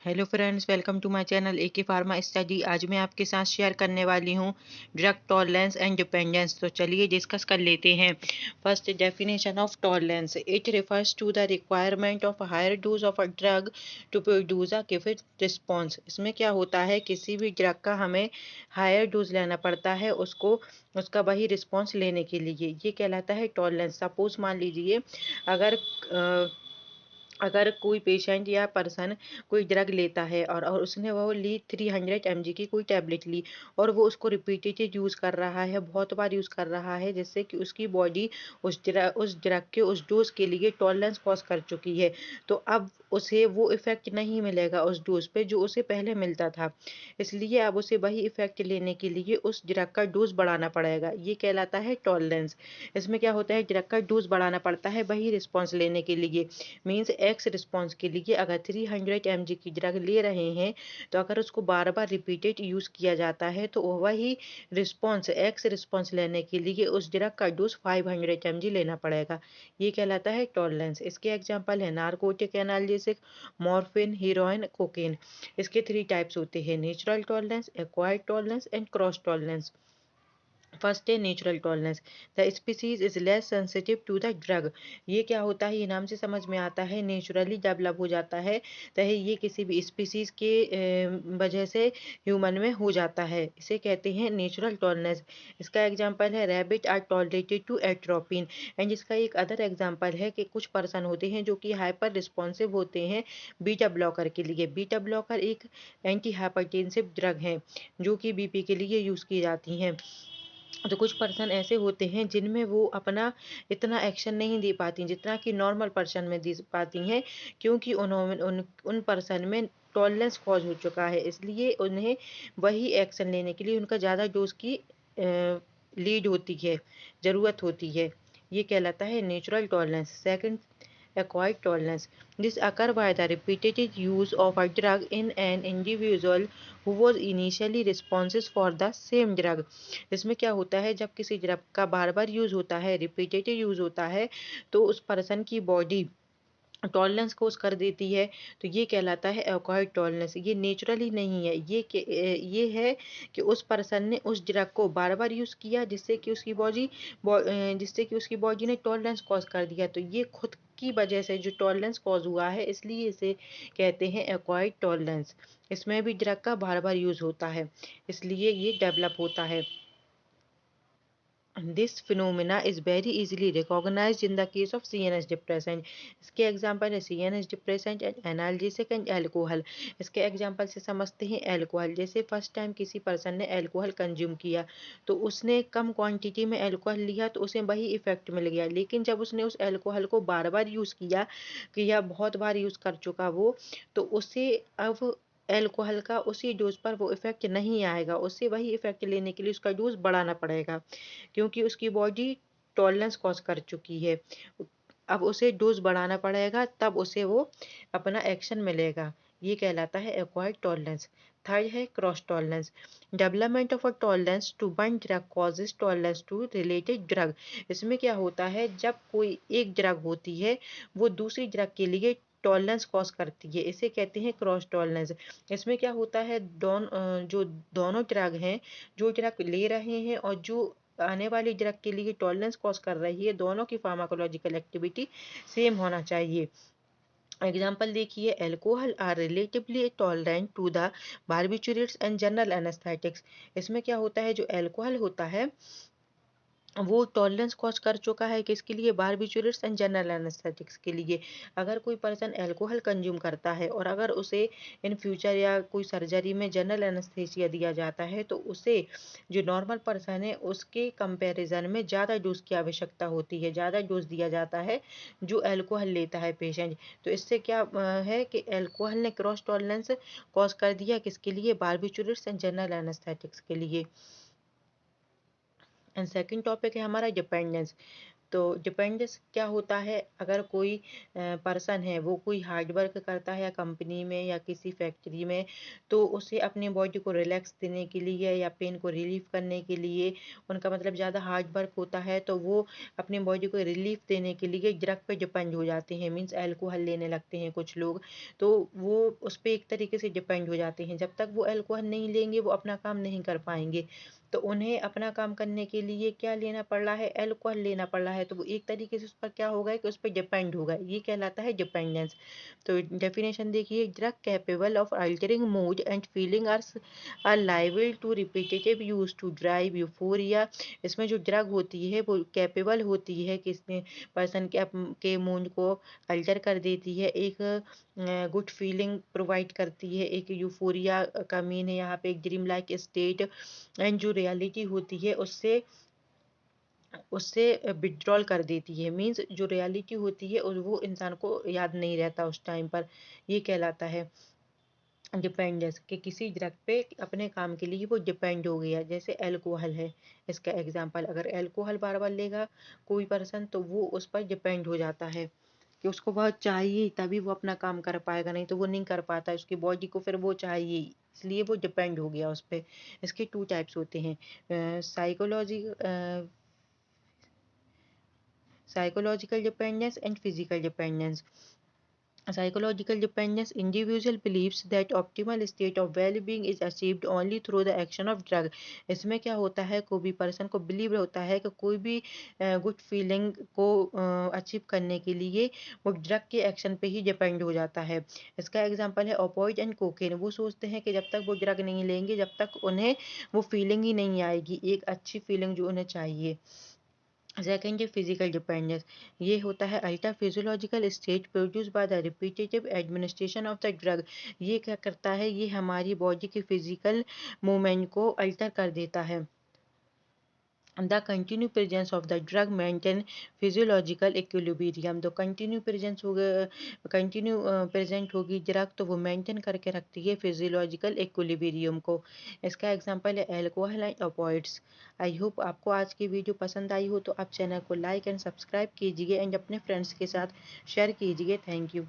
Hello friends, welcome to my channel AK Pharma Study. आज मैं आपके साथ शेयर करने वाली हूँ ड्रग टॉलरेंस एंड डिपेंडेंस। तो चलिए डिस्कस कर लेते हैं। First, definition of tolerance. It refers to the requirement of higher dose of a drug to produce a given response. इसमें क्या होता है, किसी भी ड्रग का हमें हायर डोज लेना पड़ता है उसको उसका वही रिस्पॉन्स लेने के लिए। ये कहलाता है टॉलरेंस। सपोज मान लीजिए, अगर अगर कोई पेशेंट या पर्सन कोई ड्रग लेता है और उसने वो ली 300 mg की कोई टैबलेट ली, और वो उसको रिपीटेड यूज़ कर रहा है, बहुत बार यूज़ कर रहा है, जिससे कि उसकी बॉडी उस ड्रग के उस डोज के लिए टॉलरेंस क्रॉस कर चुकी है। तो अब उसे वो इफ़ेक्ट नहीं मिलेगा उस डोज पे जो उसे पहले मिलता था। इसलिए अब उसे वही इफ़ेक्ट लेने के लिए उस ड्रग का डोज बढ़ाना पड़ेगा। ये कहलाता है टॉलरेंस। इसमें क्या होता है, ड्रग का डोज बढ़ाना पड़ता है वही रिस्पॉन्स लेने के लिए। मीन्स एक्स रिस्पॉन्स के लिए अगर 300 mg की ड्रग ले रहे हैं, तो अगर उसको बार बार रिपीटेड यूज़ किया जाता है तो वही रिस्पॉन्स एक्स रिस्पॉन्स लेने के लिए उस ड्रग का डोज 500 mg लेना पड़ेगा। ये कहलाता है टॉलरेंस। इसके एग्जांपल है narcotic analgesic, morphine, heroin, cocaine. इसके 3 टाइप्स होते हैं: natural tolerance, acquired tolerance and cross tolerance. First है natural tolerance. The species is less sensitive to the drug. ये क्या होता है, ये नाम से समझ में आता है, नेचुरली डेवलप हो जाता है। तो ये किसी भी स्पीसीज के वजह से ह्यूमन में हो जाता है। इसे कहते हैं नेचुरल टॉलरेंस। इसका एग्जांपल है rabbit are tolerated to atropine. And इसका एक अदर एग्जांपल है कि कुछ पर्सन होते हैं जो कि हाइपर रिस्पॉन्सिव होते हैं बीटा ब्लॉकर के लिए। बीटा ब्लॉकर एक एंटी हाइपरटेंसिव ड्रग है जो कि बीपी के लिए यूज़ की जाती हैं। तो कुछ पर्सन ऐसे होते हैं जिनमें वो अपना इतना एक्शन नहीं दे पाती जितना कि नॉर्मल पर्सन में दे पाती हैं, क्योंकि उन्होंने उन पर्सन में टॉलरेंस कॉज हो चुका है। इसलिए उन्हें वही एक्शन लेने के लिए उनका ज़्यादा डोज की लीड होती है, ज़रूरत होती है। ये कहलाता है natural tolerance. Second, acquired tolerance. This occur by the repeated use of a drug in an individual who was initially responsive for the same drug. इसमें क्या होता है, जब किसी ड्रग का बार बार यूज़ होता है, रिपीटेड यूज़ होता है, तो उस पर्सन की बॉडी टॉलरेंस कोर्स कर देती है। तो ये कहलाता है एक्वायर्ड टॉलरेंस। ये नेचुरली नहीं है, ये है कि उस पर्सन ने उस ड्रग को बार बार यूज़ किया जिससे कि उसकी बॉडी ने टॉलरेंस कॉज कर दिया। तो ये खुद की वजह से जो टॉलरेंस कॉज हुआ है, इसलिए इसे कहते हैं एक्वायर्ड टॉलरेंस। इसमें भी ड्रग का बार बार यूज़ होता है, इसलिए ये डेवलप होता है। This phenomena is very easily recognized in the case of CNS depressant. इसके एग्जाम्पल है CNS depressant and analgesic and alcohol. इसके एग्जाम्पल से समझते हैं अल्कोहल। जैसे फर्स्ट टाइम किसी पर्सन ने अल्कोहल कंज्यूम किया, तो उसने कम क्वांटिटी में अल्कोहल लिया तो उसे वही इफेक्ट मिल गया। लेकिन जब उसने उस अल्कोहल को बार बार यूज़ किया बहुत बार यूज़ कर चुका वो, तो उसे अब अल्कोहल का उसी डोज पर वो इफेक्ट नहीं आएगा। उससे वही इफेक्ट लेने के लिए उसका डोज बढ़ाना पड़ेगा, क्योंकि उसकी बॉडी टॉलरेंस कॉज कर चुकी है। अब उसे डोज बढ़ाना पड़ेगा, तब उसे वो अपना एक्शन मिलेगा। ये कहलाता है एक्वायर्ड टॉलरेंस। थर्ड है cross tolerance. Development of a tolerance to one drug causes tolerance to related drug. इसमें क्या होता है, जब कोई एक ड्रग होती है वो दूसरी ड्रग के लिए टॉलरेंस कॉज करती है, इसे कहते हैं क्रॉस टॉलरेंस। इसमें क्या होता है, जो दोनों ड्रग हैं, जो ड्रग ले रहे हैं और जो आने वाली ड्रग के लिए टॉलरेंस कॉज कर रही है, दोनों की फार्माकोलॉजिकल एक्टिविटी सेम होना चाहिए। एग्जाम्पल देखिए, alcohol are relatively tolerant to the barbiturates and general anaesthetics. इसमें क्या होता है, जो अल्कोहल होता है वो टॉलरेंस कॉज कर चुका है किसके लिए, बारबिचुरेट्स एंड जनरल एनेस्थेटिक्स के लिए। अगर कोई पर्सन अल्कोहल कंज्यूम करता है और अगर उसे इन फ्यूचर या कोई सर्जरी में जनरल एनेस्थेसिया दिया जाता है, तो उसे जो नॉर्मल पर्सन है उसके कंपैरिजन में ज़्यादा डोज की आवश्यकता होती है, ज़्यादा डोज दिया जाता है जो अल्कोहल लेता है पेशेंट। तो इससे क्या है कि अल्कोहल ने क्रॉस टॉलरेंस कॉज कर दिया किसके लिए, बारबिचुरेट्स एंड जनरल एनेस्थेटिक्स के लिए। एंड सेकंड टॉपिक है हमारा डिपेंडेंस। तो डिपेंडेंस क्या होता है, अगर कोई पर्सन है वो कोई हार्ड वर्क करता है या कंपनी में या किसी फैक्ट्री में, तो उसे अपने बॉडी को रिलैक्स देने के लिए या पेन को रिलीफ करने के लिए, उनका मतलब ज़्यादा हार्ड वर्क होता है तो वो अपने बॉडी को रिलीफ देने के लिए ड्रग पे डिपेंड हो जाते हैं, मीन्स अल्कोहल लेने लगते हैं कुछ लोग। तो वो उस पर एक तरीके से डिपेंड हो जाते हैं। जब तक वो अल्कोहल नहीं लेंगे वो अपना काम नहीं कर पाएंगे। तो उन्हें अपना काम करने के लिए क्या लेना पड़ रहा है, अल्कोहल लेना पड़ रहा है। तो वो एक तरीके से उस पर क्या होगा कि उस पर डिपेंड होगा, ये कहलाता है डिपेंडेंस। तो डेफिनेशन देखिए, drug capable of altering mood and feeling are liable to repetitive use to drive euphoria. इसमें जो ड्रग होती है वो कैपेबल होती है कि इसमें पर्सन के मूड को अल्टर कर देती है, एक गुड फीलिंग प्रोवाइड करती है, एक यूफोरिया का मीन है यहाँ पे एक ड्रीम लाइक स्टेट, एंड जो रियलिटी होती है उससे उससे विड्रॉल कर देती है, मीन्स जो रियलिटी होती है और वो इंसान को याद नहीं रहता उस टाइम पर। ये कहलाता है डिपेंडेंस, कि किसी ड्रग पे अपने काम के लिए वो डिपेंड हो गया। जैसे अल्कोहल है इसका एग्जांपल, अगर अल्कोहल बार बार लेगा कोई पर्सन तो वो उस पर डिपेंड हो जाता है कि उसको बहुत चाहिए तभी वो अपना काम कर पाएगा, नहीं तो वो नहीं कर पाता, उसकी बॉडी को फिर वो चाहिए, इसलिए वो डिपेंड हो गया उस पर। इसके टू टाइप्स होते हैं, psychology psychological dependence and physical dependence. Psychological dependence, individual believes that optimal state of well-being is achieved only through the action of drug। इसमें क्या होता है, कोई भी पर्सन को बिलीव होता है कि कोई भी गुड फीलिंग को अचीव करने के लिए वो ड्रग के एक्शन पे ही डिपेंड हो जाता है। इसका एग्जांपल है ओपियोइड एंड कोकेन। वो सोचते हैं कि जब तक वो ड्रग नहीं लेंगे जब तक उन्हें वो फीलिंग ही नहीं आएगी, एक अच्छी फीलिंग जो उन्हें चाहिए। सेकेंड है फिजिकल डिपेंडेंस। ये होता है alter physiological state produce by the repetitive administration of the drug. ये क्या करता है, ये हमारी बॉडी के फिजिकल मूवमेंट को अल्टर कर देता है। The continued presence of the drug maintain physiological equilibrium। तो कंटिन्यू प्रेजेंस होगा, कंटिन्यू प्रेजेंट होगी ड्रग तो वो मेंटेन करके रखती है फिजियोलॉजिकल इक्विलिब्रियम को। इसका एग्जांपल है अल्कोहल एंड ऑपियोइड्स। आई होप आपको आज की वीडियो पसंद आई हो तो आप चैनल को लाइक एंड सब्सक्राइब कीजिए एंड अपने फ्रेंड्स के साथ शेयर कीजिए। Thank you.